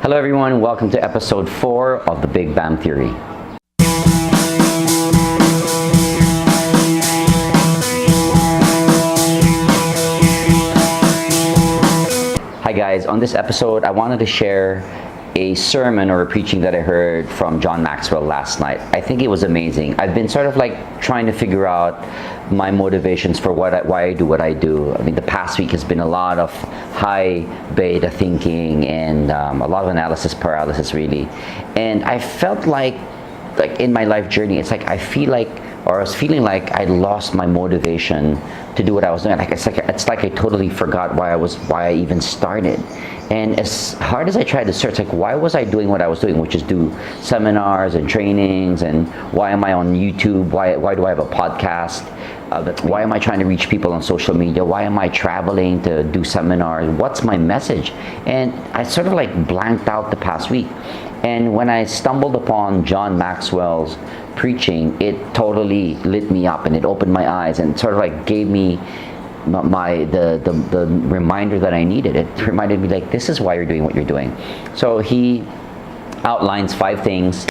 Hello everyone, welcome to episode 4 of the Big Bang Theory. Hi guys, on this episode I wanted to share a sermon or a preaching that I heard from John Maxwell last night. I think it was amazing. I've been sort of like trying to figure out my motivations for why I do what I do. I mean, the past week has been a lot of high beta thinking and a lot of analysis paralysis really. And I felt like in my life journey, it's like I was feeling like I lost my motivation to do what I was doing. It's like I totally forgot why I even started. And as hard as I tried to search, why was I doing what I was doing, which is do seminars and trainings, and why am I on YouTube? Why do I have a podcast? Why am I trying to reach people on social media? Why am I traveling to do seminars? What's my message? And I sort of blanked out the past week. And when I stumbled upon John Maxwell's preaching, it totally lit me up and it opened my eyes and sort of gave me the reminder that I needed. It reminded me this is why you're doing what you're doing. So he outlines 5 things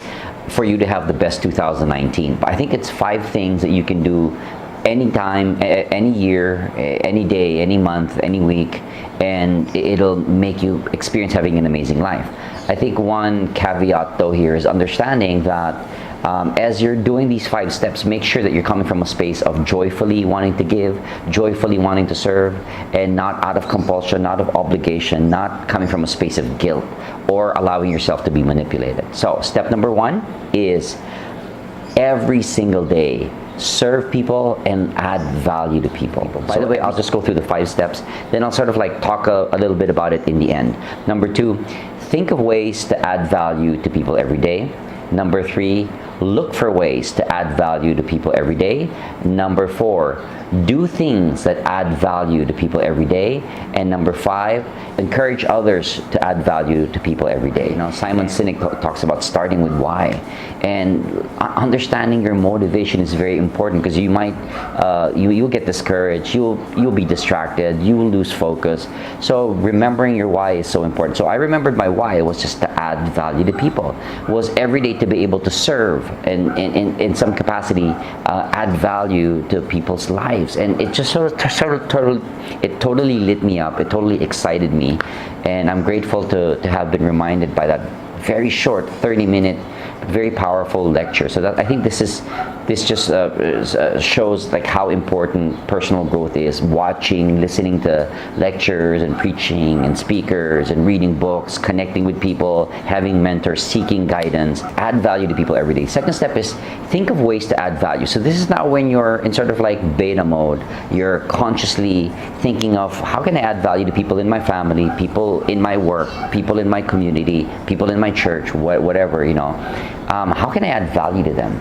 for you to have the best 2019. But I think it's 5 things that you can do anytime, any year, any day, any month, any week, and it'll make you experience having an amazing life. I think one caveat though here is understanding that as you're doing these 5 steps, make sure that you're coming from a space of joyfully wanting to give, joyfully wanting to serve, and not out of compulsion, not of obligation, not coming from a space of guilt or allowing yourself to be manipulated. So step number 1 is every single day serve people and add value to people. By the way, I'll just go through the 5 steps, then I'll sort of talk a little bit about it in the end. Number 2, think of ways to add value to people every day. Number 3, look for ways to add value to people every day. Number 4, do things that add value to people every day. And number 5, encourage others to add value to people every day. Simon Sinek talks about starting with why, and understanding your motivation is very important, because you might you'll get discouraged, you'll be distracted, you will lose focus. So remembering your why is so important. So I remembered my why was just to add value to people, was every day to be able to serve and in some capacity add value to people's lives. And it just totally lit me up. It totally excited me, and I'm grateful to have been reminded by that very short 30-minute very powerful lecture. So that I think this just shows how important personal growth is. Watching, listening to lectures and preaching and speakers and reading books, connecting with people, having mentors, seeking guidance, add value to people every day. Second step is think of ways to add value. So this is not when you're in sort of beta mode. You're consciously thinking of how can I add value to people in my family, people in my work, people in my community, people in my church, whatever, how can I add value to them?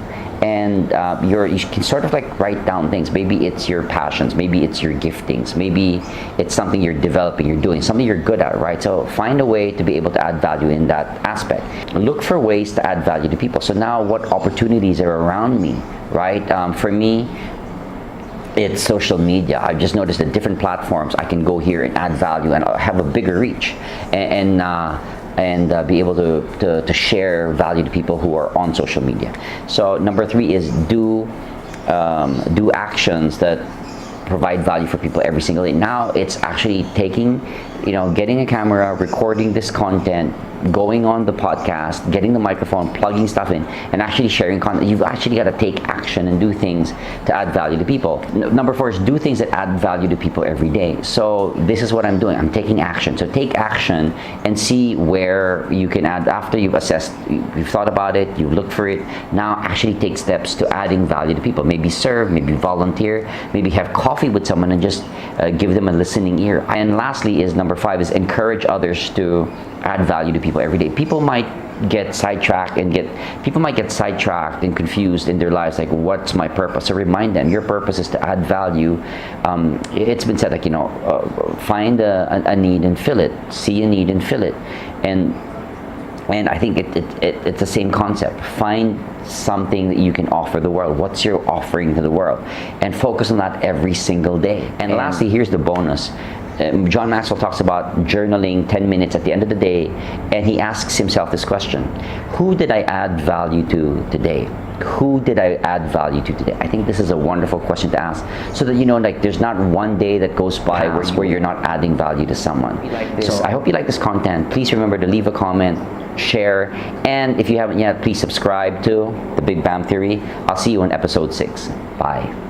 And you can sort of write down things. Maybe it's your passions, maybe it's your giftings, maybe it's something you're developing, you're doing, something you're good at, right? So find a way to be able to add value in that aspect. Look for ways to add value to people. So now what opportunities are around me, right? For me, it's social media. I've just noticed that different platforms, I can go here and add value and have a bigger reach and be able to share value to people who are on social media. So number 3 is do actions that provide value for people every single day. Now it's actually getting a camera, recording this content, going on the podcast, getting the microphone, plugging stuff in, and actually sharing content. You've actually got to take action and do things to add value to people. Number 4 is do things that add value to people every day. So this is what I'm doing. I'm taking action. So take action and see where you can add. After you've assessed, you've thought about it, you've looked for it, now actually take steps to adding value to people. Maybe serve, maybe volunteer, maybe have coffee with someone and just give them a listening ear. And lastly is number 5 is encourage others to add value to people every day. People might get sidetracked and confused in their lives, what's my purpose? So remind them your purpose is to add value. It's been said find a need and fill it, see a need and fill it, and I think it's the same concept. Find something that you can offer the world. What's your offering to the world? And focus on that every single day. And lastly, here's the bonus. John Maxwell talks about journaling 10 minutes at the end of the day, and he asks himself this question: who did I add value to today? Who did I add value to today? I think this is a wonderful question to ask, so that like there's not one day that goes by where you're not adding value to someone. So I hope you like this content. Please remember to leave a comment, share, and if you haven't yet, please subscribe to The Big Bam Theory. I'll see you in episode 6. Bye.